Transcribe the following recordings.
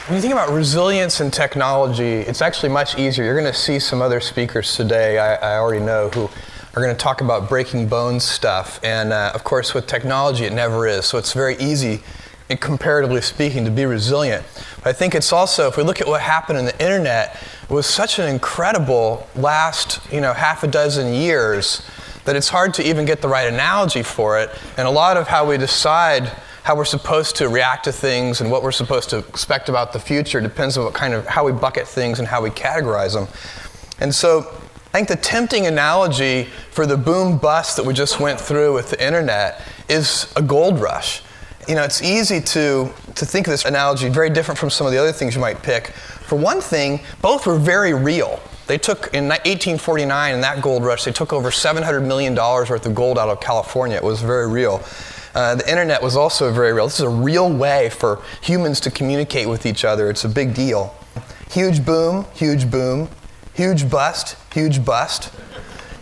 When you think about resilience in technology, it's actually much easier. You're going to see some other speakers today, I already know, who are going to talk about breaking bones stuff. And of course, with technology, it never is. So it's very easy, comparatively speaking, to be resilient. But I think it's also, if we look at what happened in the internet, it was such an incredible last, half a dozen years that it's hard to even get the right analogy for it. And a lot of how we decide how we're supposed to react to things and what we're supposed to expect about the future depends on how we bucket things and how we categorize them. And so I think the tempting analogy for the boom bust that we just went through with the internet is a gold rush. It's easy to think of this analogy very different from some of the other things you might pick. For one thing, both were very real. They took, in 1849, in that gold rush, they took over $700 million worth of gold out of California. It was very real. The internet was also very real. This is a real way for humans to communicate with each other. It's a big deal. Huge boom, huge boom. Huge bust, huge bust.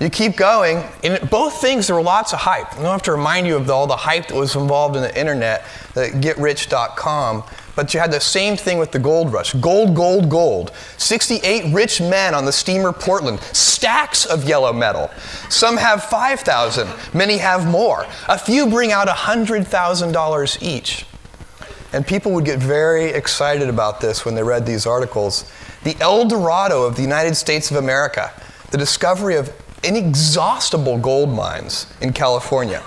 You keep going. In both things, there were lots of hype. I don't have to remind you of all the hype that was involved in the internet, the getrich.com. But you had the same thing with the gold rush. Gold, gold, gold. 68 rich men on the steamer Portland. Stacks of yellow metal. Some have 5,000. Many have more. A few bring out $100,000 each. And people would get very excited about this when they read these articles. The El Dorado of the United States of America. The discovery of inexhaustible gold mines in California.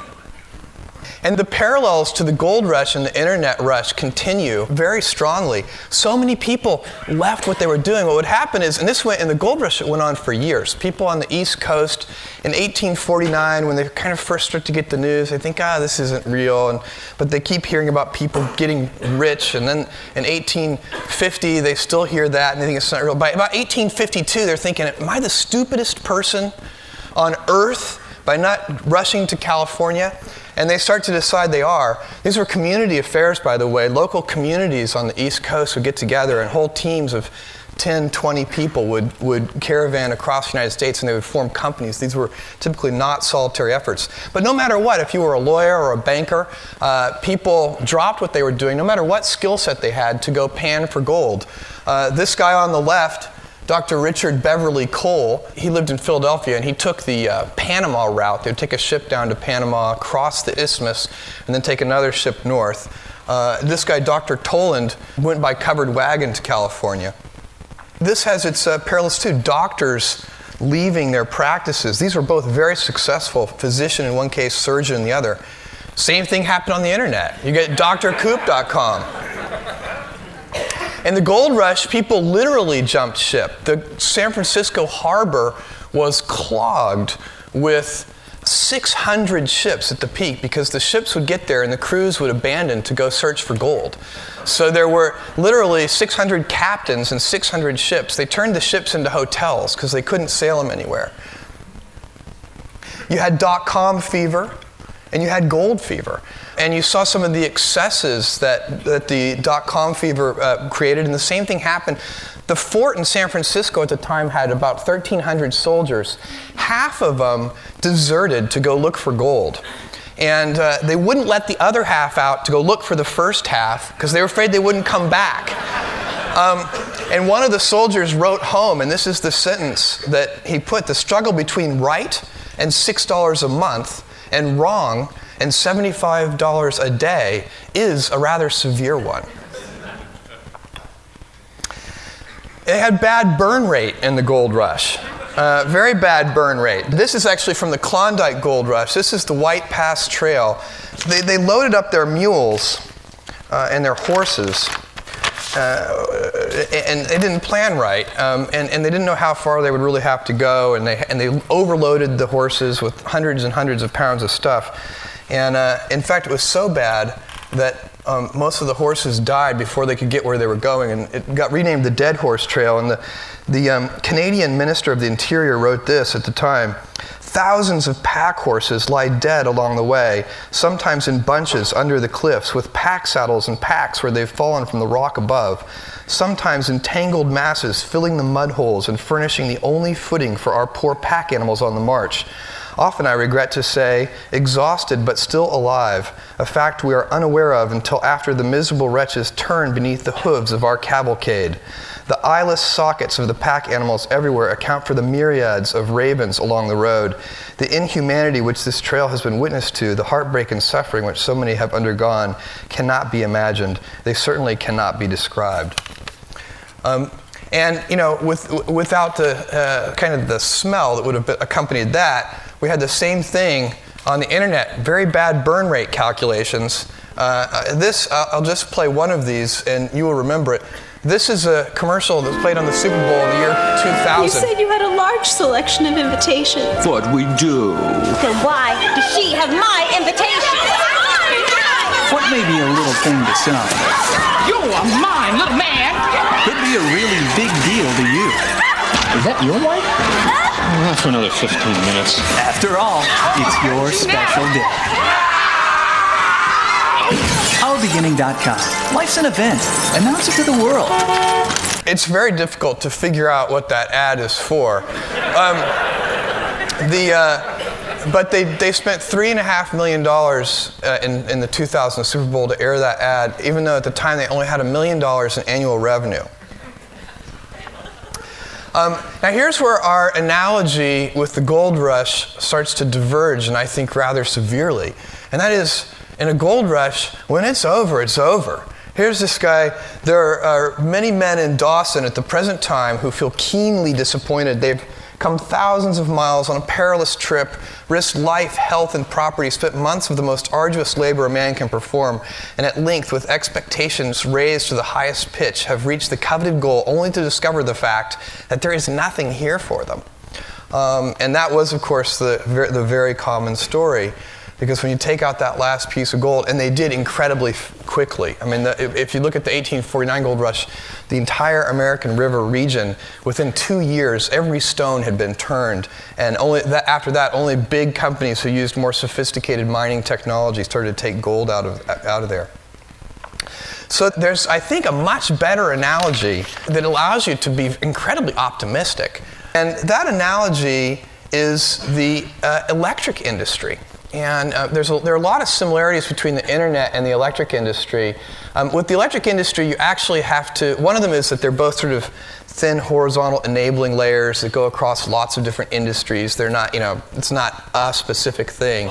And the parallels to the gold rush and the internet rush continue very strongly. So many people left what they were doing. What would happen is, and the gold rush went on for years. People on the East Coast in 1849, when they kind of first start to get the news, they think, this isn't real. But they keep hearing about people getting rich. And then in 1850, they still hear that and they think it's not real. By about 1852, they're thinking, am I the stupidest person on earth by not rushing to California? And they start to decide they are. These were community affairs, by the way. Local communities on the East Coast would get together and whole teams of 10, 20 people would caravan across the United States and they would form companies. These were typically not solitary efforts. But no matter what, if you were a lawyer or a banker, people dropped what they were doing, no matter what skill set they had, to go pan for gold. This guy on the left, Dr. Richard Beverly Cole, he lived in Philadelphia and he took the Panama route. They would take a ship down to Panama, cross the isthmus, and then take another ship north. This guy, Dr. Toland, went by covered wagon to California. This has its parallels too. Doctors leaving their practices. These were both very successful, physician in one case, surgeon in the other. Same thing happened on the internet. You get drcoop.com. In the gold rush, people literally jumped ship. The San Francisco harbor was clogged with 600 ships at the peak because the ships would get there and the crews would abandon to go search for gold. So there were literally 600 captains and 600 ships. They turned the ships into hotels because they couldn't sail them anywhere. You had .com fever and you had gold fever. And you saw some of the excesses that the .com fever created, and the same thing happened. The fort in San Francisco at the time had about 1,300 soldiers. Half of them deserted to go look for gold. And they wouldn't let the other half out to go look for the first half because they were afraid they wouldn't come back. And one of the soldiers wrote home, and this is the sentence that he put: the struggle between right and $6 a month and wrong and $75 a day is a rather severe one. It had bad burn rate in the gold rush. Very bad burn rate. This is actually from the Klondike Gold Rush. This is the White Pass Trail. They loaded up their mules and their horses, and they didn't plan right, and they didn't know how far they would really have to go, and they overloaded the horses with hundreds and hundreds of pounds of stuff. And in fact, it was so bad that most of the horses died before they could get where they were going, and it got renamed the Dead Horse Trail. And the Canadian Minister of the Interior wrote this at the time: thousands of pack horses lie dead along the way, sometimes in bunches under the cliffs, with pack saddles and packs where they've fallen from the rock above, sometimes in tangled masses filling the mud holes and furnishing the only footing for our poor pack animals on the march. often I regret to say, exhausted but still alive, a fact we are unaware of until after the miserable wretches turn beneath the hooves of our cavalcade. The eyeless sockets of the pack animals everywhere account for the myriads of ravens along the road. The inhumanity which this trail has been witness to, the heartbreak and suffering which so many have undergone, cannot be imagined. They certainly cannot be described. And you know, without the kind of the smell that would have accompanied that, we had the same thing on the internet. Very bad burn rate calculations. I'll just play one of these, and you will remember it. This is a commercial that was played on the Super Bowl in the year 2000. You said you had a large selection of invitations. But we do. Then why does she have my invitation? What may be a little thing to some, You are mine, little man. could be a really big deal to you. Is that your wife? Not for another 15 minutes. After all, it's your special day. OurBeginning.com. Life's an event. Announce it to the world. It's very difficult to figure out what that ad is for. But they spent $3.5 million in the 2000 Super Bowl to air that ad, even though at the time they only had $1 million in annual revenue. Now here's where our analogy with the gold rush starts to diverge, and I think rather severely. And that is, in a gold rush, when it's over, it's over. Here's this guy. There are many men in Dawson at the present time who feel keenly disappointed. They've come thousands of miles on a perilous trip, risked life, health, and property, spent months of the most arduous labor a man can perform, and at length, with expectations raised to the highest pitch, have reached the coveted goal only to discover the fact that there is nothing here for them. And that was, of course, the very common story. Because when you take out that last piece of gold, and they did incredibly quickly. I mean, if you look at the 1849 gold rush, the entire American River region, within 2 years, every stone had been turned. And after that, only big companies who used more sophisticated mining technology started to take gold out of there. So there's, I think, a much better analogy that allows you to be incredibly optimistic. And that analogy is the electric industry. And there are a lot of similarities between the internet and the electric industry. With the electric industry, you actually have to, one of them is that they're both sort of thin horizontal enabling layers that go across lots of different industries. They're not, it's not a specific thing.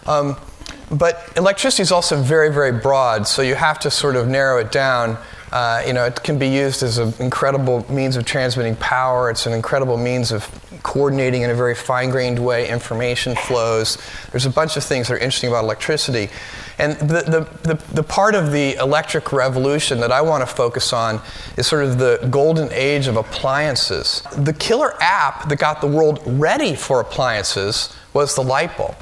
But electricity is also very, very broad, so you have to sort of narrow it down. It can be used as an incredible means of transmitting power. It's an incredible means of coordinating in a very fine-grained way information flows. There's a bunch of things that are interesting about electricity. And the part of the electric revolution that I want to focus on is sort of the golden age of appliances. The killer app that got the world ready for appliances was the light bulb.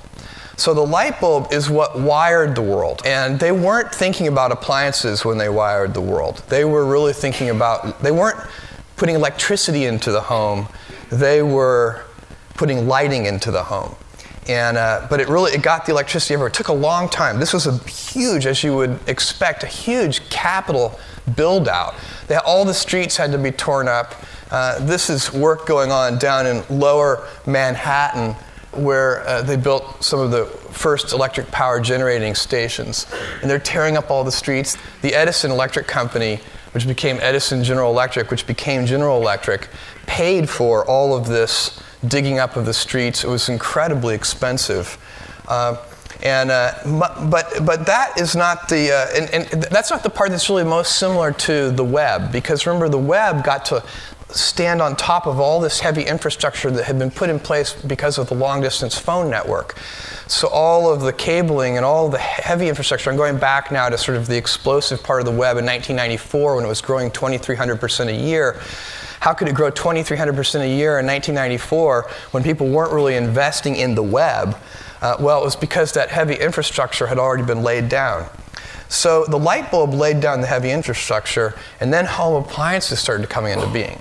So the light bulb is what wired the world. And they weren't thinking about appliances when they wired the world. They were really thinking about, they weren't putting electricity into the home, they were putting lighting into the home. And, but it got the electricity everywhere. It took a long time. This was a huge, as you would expect, a huge capital build out. All the streets had to be torn up. This is work going on down in lower Manhattan, where they built some of the first electric power generating stations. And they're tearing up all the streets. The Edison Electric Company, which became Edison General Electric, which became General Electric, paid for all of this digging up of the streets. It was incredibly expensive. But that is not the, and that's not the part that's really most similar to the web. Because remember, the web got to stand on top of all this heavy infrastructure that had been put in place because of the long-distance phone network. So all of the cabling and all the heavy infrastructure, I'm going back now to sort of the explosive part of the web in 1994 when it was growing 2,300% a year. How could it grow 2,300% a year in 1994 when people weren't really investing in the web? Well, it was because that heavy infrastructure had already been laid down. So the light bulb laid down the heavy infrastructure, and then home appliances started coming into being.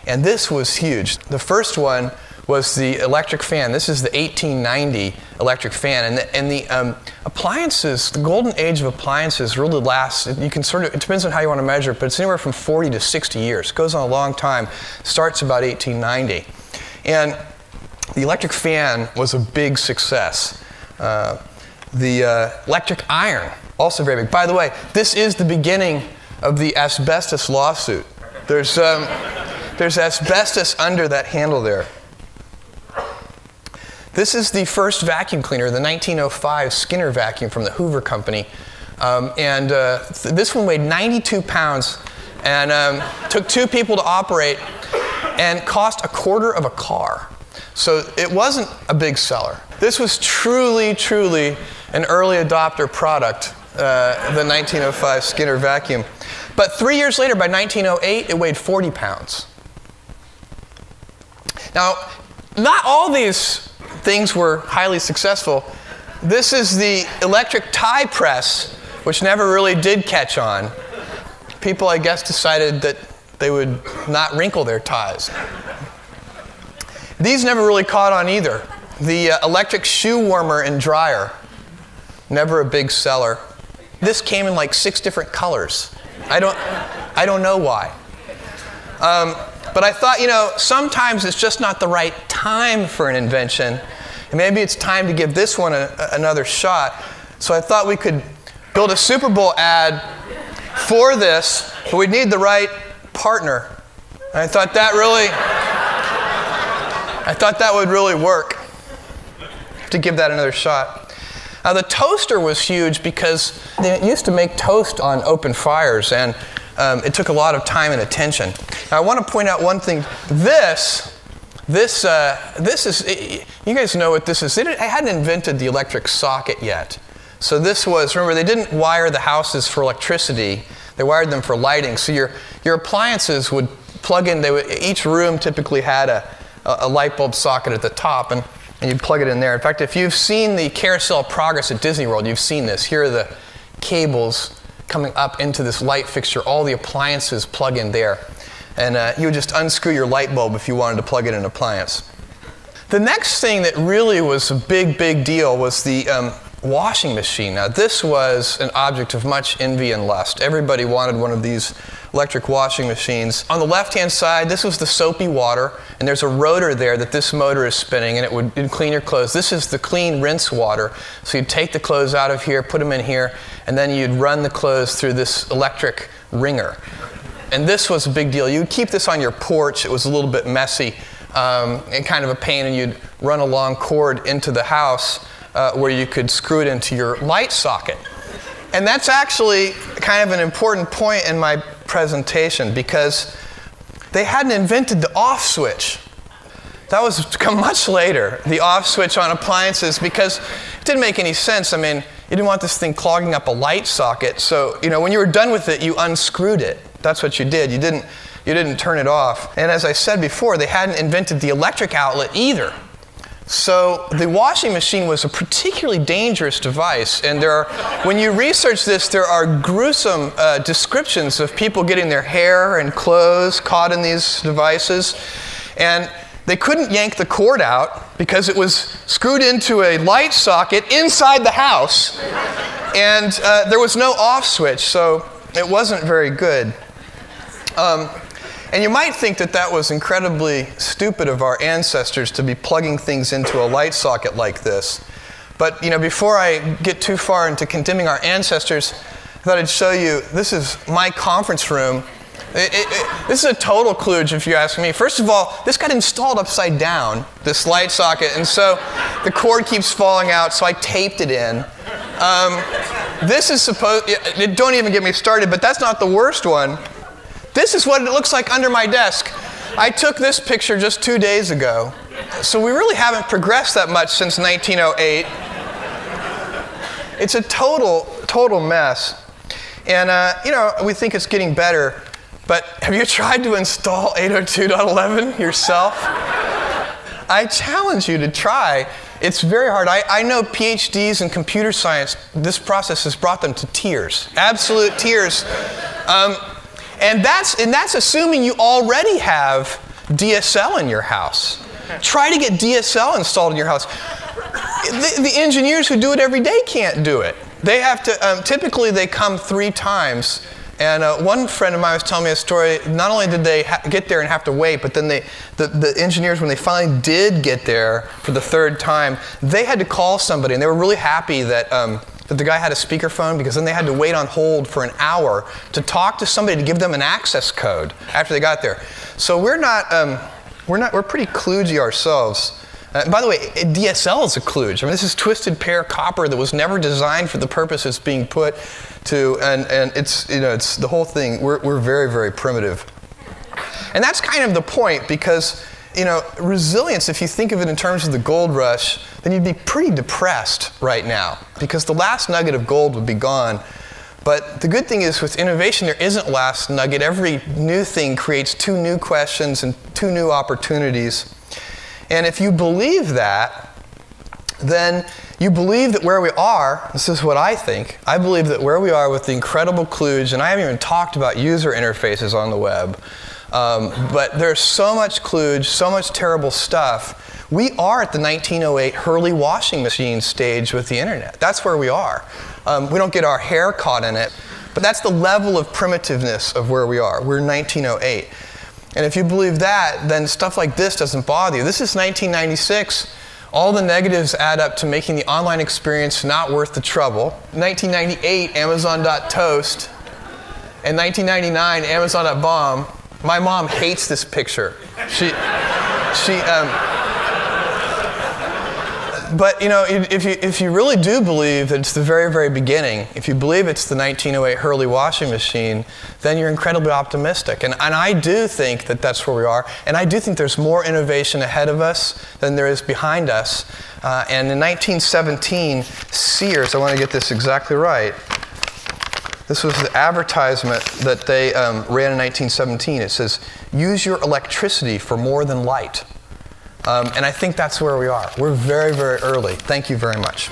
And this was huge. The first one was the electric fan. This is the 1890 electric fan. And the appliances, the golden age of appliances really lasts, you can sort of, it depends on how you want to measure it, but it's anywhere from 40 to 60 years. It goes on a long time, starts about 1890. And The electric fan was a big success. The electric iron, also very big. By the way, this is the beginning of the asbestos lawsuit. There's asbestos under that handle there. This is the first vacuum cleaner, the 1905 Skinner vacuum from the Hoover Company. This one weighed 92 pounds and took 2 people to operate and cost $1/4 of a car. So it wasn't a big seller. This was truly, truly an early adopter product, the 1905 Skinner vacuum. But 3 years later, by 1908, it weighed 40 pounds. Now, not all these things were highly successful. This is the electric tie press, which never really did catch on. People, I guess, decided that they would not wrinkle their ties. These never really caught on either. The electric shoe warmer and dryer, never a big seller. This came in like 6 different colors. I don't know why. But I thought, sometimes it's just not the right time for an invention. And maybe it's time to give this one another shot. So I thought we could build a Super Bowl ad for this, but we'd need the right partner. And I thought that would really work, to give that another shot. Now the toaster was huge because they used to make toast on open fires, and it took a lot of time and attention. Now I want to point out one thing. This is, you guys know what this is. I hadn't invented the electric socket yet. So this was, remember, they didn't wire the houses for electricity. They wired them for lighting. So your appliances would plug in. Each room typically had a light bulb socket at the top, and you'd plug it in there. In fact, if you've seen the Carousel of Progress at Disney World, you've seen this. Here are the cables coming up into this light fixture. All the appliances plug in there. And you would just unscrew your light bulb if you wanted to plug in an appliance. The next thing that really was a big, big deal was the washing machine. Now, this was an object of much envy and lust. Everybody wanted one of these electric washing machines. On the left-hand side, this was the soapy water, and there's a rotor there that this motor is spinning, and it'd clean your clothes. This is the clean rinse water. So you'd take the clothes out of here, put them in here, and then you'd run the clothes through this electric wringer. And this was a big deal. You'd keep this on your porch. It was a little bit messy and kind of a pain, and you'd run a long cord into the house where you could screw it into your light socket. And that's actually kind of an important point in my presentation, because they hadn't invented the off switch. That was to come much later, the off switch on appliances, because it didn't make any sense. I mean, you didn't want this thing clogging up a light socket. So, when you were done with it, you unscrewed it. That's what you did. You didn't turn it off. And as I said before, they hadn't invented the electric outlet either. So the washing machine was a particularly dangerous device. And when you research this, there are gruesome descriptions of people getting their hair and clothes caught in these devices. And they couldn't yank the cord out because it was screwed into a light socket inside the house. And there was no off switch, so it wasn't very good. And you might think that was incredibly stupid of our ancestors to be plugging things into a light socket like this. But before I get too far into condemning our ancestors, I thought I'd show you, this is my conference room. This is a total kludge, if you ask me. First of all, this got installed upside down, this light socket, and so the cord keeps falling out, so I taped it in. This is don't even get me started, but that's not the worst one. This is what it looks like under my desk. I took this picture just 2 days ago. So we really haven't progressed that much since 1908. It's a total mess. And, we think it's getting better. But have you tried to install 802.11 yourself? I challenge you to try. It's very hard. I know PhDs in computer science, this process has brought them to tears, absolute tears. And that's assuming you already have DSL in your house. Try to get DSL installed in your house. The engineers who do it every day can't do it. They have to, typically they come 3 times And one friend of mine was telling me a story. Not only did they get there and have to wait, but then the engineers, when they finally did get there for the third time, they had to call somebody, and they were really happy that the guy had a speakerphone, because then they had to wait on hold for an hour to talk to somebody to give them an access code after they got there. So we're pretty kludgy ourselves. By the way, DSL is a kludge. I mean, this is twisted pair copper that was never designed for the purpose it's being put to, and it's the whole thing. We're very, very primitive, and that's kind of the point, because resilience, if you think of it in terms of the gold rush, then you'd be pretty depressed right now, because the last nugget of gold would be gone. But the good thing is, with innovation, there isn't last nugget. Every new thing creates 2 new questions and 2 new opportunities. And if you believe that, then you believe that where we are, this is what I think, I believe that where we are with the incredible kludge, and I haven't even talked about user interfaces on the web, but there's so much kludge, so much terrible stuff. We are at the 1908 Hurley washing machine stage with the internet. That's where we are. We don't get our hair caught in it, but that's the level of primitiveness of where we are. We're 1908. And if you believe that, then stuff like this doesn't bother you. This is 1996. All the negatives add up to making the online experience not worth the trouble. 1998, Amazon.toast. And 1999, Amazon.bomb. My mom hates this picture. But if you really do believe that it's the very, very beginning, if you believe it's the 1908 Hurley washing machine, then you're incredibly optimistic. And I do think that that's where we are. And I do think there's more innovation ahead of us than there is behind us. And in 1917, Sears, I want to get this exactly right, this was the advertisement that they ran in 1917. It says, "Use your electricity for more than light." And I think that's where we are. We're very, very early. Thank you very much.